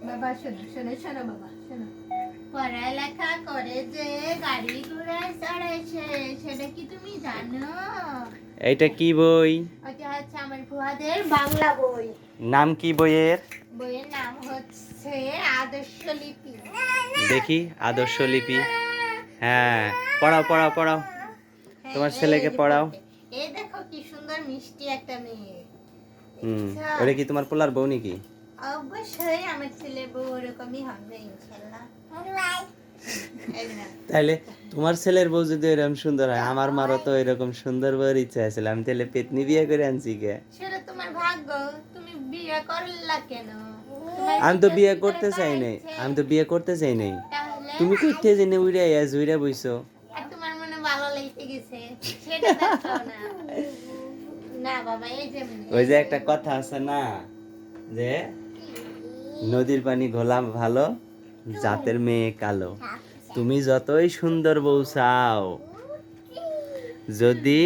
বাবা শোনো শোনো শোনো বাবা শোনো, পড়ালেখা করে যে গাড়ি ঘোড়ায় চড়াইছে সেটা কি তুমি জানো? এইটা কি বই? ওটা হচ্ছে আমার ফুয়াদের বাংলা বই। নাম কি বইয়ের? বইয়ের নাম হচ্ছে আদর্শ লিপি। দেখি আদর্শ লিপি। হ্যাঁ, পড়াও পড়াও পড়াও, হ্যাঁ, তোমার এই ছেলেকে যে পড়াও। পড়বে। এই দেখো কি সুন্দর মিষ্টি একটা মেয়ে। আচ্ছা, ওটা কি তোমার পোলার বউ নাকি? অবশ্যই আমার ছেলে বউ ওরকমই হবে ইনশাল্লাহ। এই না, তাইলে তোমার ছেলের বউ যদি এরকম সুন্দর হয়, আমার মারও তো এরকম সুন্দর বউর ইচ্ছা ছিল। আমি তাহলে পেতনি বিয়ে করে আনছি কে? সেটা তোমার ভাগ্য, তুমি বিয়ে করলা কেন? আমি তো বিয়ে করতে চাই নাই, আমি তো বিয়ে করতে চাই নাই। তাহলে তুমি কইতে জেনে উইরা আজ উইরা বইছো। আর তোমার মনে ভালো লেগে গেছে সেটা দেখাও না। না বাবা, এই যে ওই যে একটা কথা আছে না, যে নদীর পানি ঘোলা ভালো, জাতের মেয়ে কালো। তুমি যতই সুন্দর বউ চাও, যদি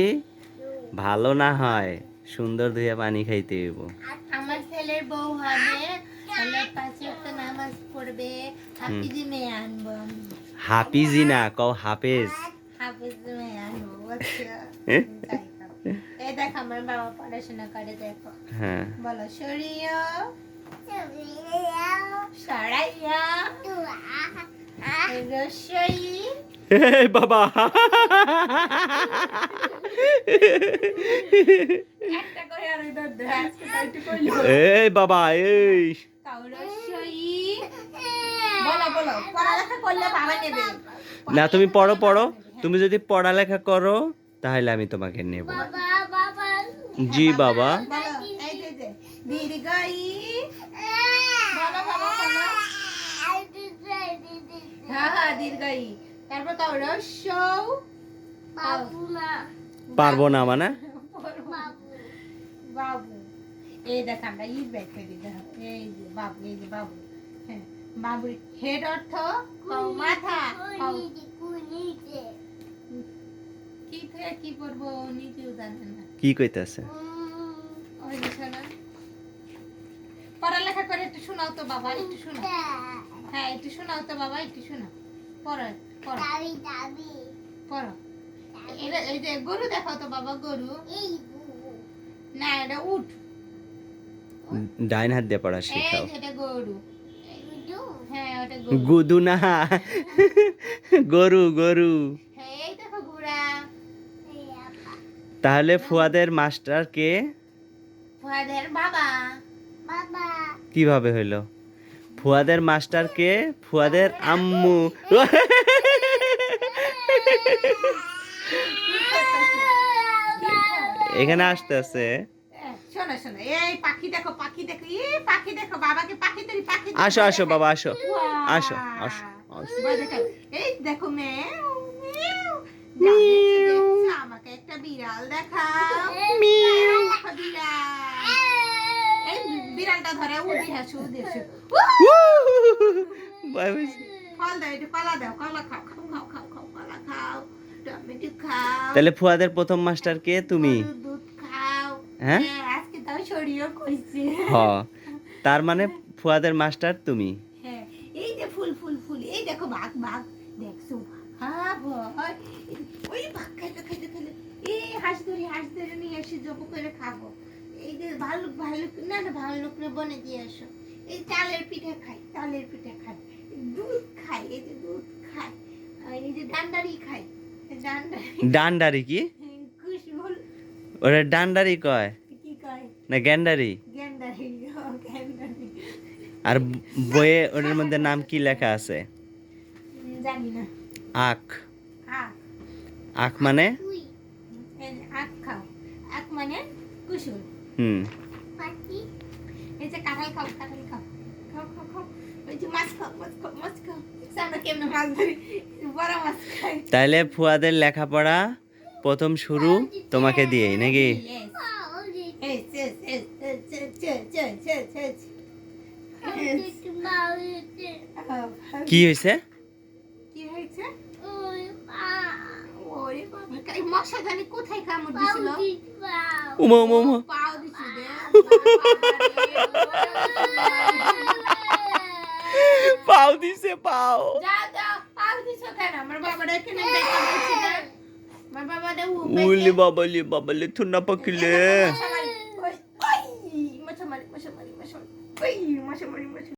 ভালো না হয়, সুন্দর ধুয়ে পানি খাইতে হইব। আমার ছেলের বউ হবে, তাহলে 5 ওয়াক্ত নামাজ পড়বে, হাফিজি মেয়ে আনবো আমি। হাফিজি না, কও হাফেজ। হাফিজ মেয়ে আনবো, আচ্ছা। যাই হোক। এই দেখো আমার বাবা পড়াশোনা করে, দেখো হ্যাঁ, বলো সরিয়া সরাইয়া রসই। এই বাবা, একটা করে আর ওই দর ধরে আজকে তাই একটু কইলো। এই বাবা, এই তাও রসই। বলো বলো, পড়ালেখা করলে বাবা নেবে। না, তুমি পড়ো পড়ো। হ্যাঁ। তুমি যদি পড়ালেখা করো তাহলে আমি তোমাকে নেব। জি বাবা। বলো, এই যে দীর্ঘই। বলো বাবা বলো। হ্যাঁ হ্যাঁ দীর্ঘই। তারপর তাও রসৌ। পারবো না মানে? বাবু। এই দেখ আমরা ই ব্যাগ করে দেখো, এই যে বাবু, এই যে বাবু। হ্যাঁ, বাবুর হেড অর্থ কও মাথা, কও কি থেকে কি করবো নিজেও জানে না। কি কইতাছে? ওই যে শোনো, পড়ালেখা করে একটু শোনাও তো বাবা, একটু শোনাও। হ্যাঁ একটু শোনাও তো বাবা, একটু শোনাও। পড়ো পড়ো পড়ো। এটা এই যে গরু দেখাও তো বাবা, গরু। না এটা উট। ডাইন হাত দিয়ে পড়া এই শেখাও। যে এটা গরু। হ্যাঁ ওটা গরু। গুদু না, গরু গরু। হ্যাঁ এই দেখো ঘোড়া। তাহলে ফুয়াদের মাস্টার কে? ফুয়াদের বাবা। কিভাবে হইলো? ফুয়াদের মাস্টার কে? ফুয়াদের আম্মু। এখানে আসতেছে। শোনো শোনো, এই পাখি দেখো, পাখি দেখো, এই পাখি দেখো, বাবাকে পাখি তৈরি, পাখি আসো আসো বাবা, আসো আসো আসো আসো। এই দেখো মেও মেও। যাও, দেখছো, দেখছো? আমাকে একটা বিড়াল দেখাও। দেখো বিড়াল। এই বিড়ালটা ধরে উড়ে হাসু উড়ে হাসু। ফল দাও, একটু কলা দাও, কলা খাও, খাও খাও খাও খাও, কলা খাও, টমেটো খাও। তাহলে ফুয়াদের প্রথম মাস্টার কে? তুমি? গরুর দুধ খাও। হ্যাঁ? হ্যাঁ, আজকে তাও শরীরও কইছে। হ, তার মানে ফুয়াদের মাস্টার তুমি। হ্যাঁ, এই যে ফুল ফুল ফুল, এই দেখো বাঘ বাঘ, দেখছো? হ্যাঁ ভয়, ওই বাঘ খাইতে খাইতে খাইতে, এই হাঁস ধরে নিয়ে এসে জব করে খাবো। এই যে ভাল্লুক ভাল্লুক, না না ভাল্লুক রে বনে দিয়ে আসো। এই চালের পিঠে খাই, তালের পিঠে খাই, দুধ খাই, এই যে দুধ খাই, আর এই যে ডান্ডারি খাই, ডান্ডারি। ডান্ডারি কি? কুশমুল ওরা ডান্ডারি কয় কি কয়? না গ্যান্ডারি? গ্যান্ডারি, ও গ্যান্ডারি। আর বইয়ে ওটার মধ্যে নাম কি লেখা আছে? জানি না। আখ। আখ, আখ মানে? এই যে আখ খাও, আখ মানে কুসুম। হুম। এই যে কাঁঠাল খাও, কাঁঠাল খাও, খাও খাও খাও। ওই যে মাছ খাও, মাছ খাও, মাছ খাও। দেখছো আমরা কেমনে মাছ ধরি, বড় মাছ খাই। তাইলে ফুয়াদের লেখাপড়া প্রথম শুরু তোমাকে দিয়েই নাকি? Yes. Yes, yes, yes, yes, yes, yes, yes, yes, yes. কি হয়েছে? কি হয়েছে? ওরে বাবা, এই মশা জানি কোথায় কামড় দিছিল? উমা উমা উমা। পাও দিছিল রে। পাও দিছে পাও যাও যাও পাও দিছো কেন আমার বাবাটা এখানে দেখা যাচ্ছে না আমার বাবাটা উলি বাবালে বাবালে থুনা পাকিলে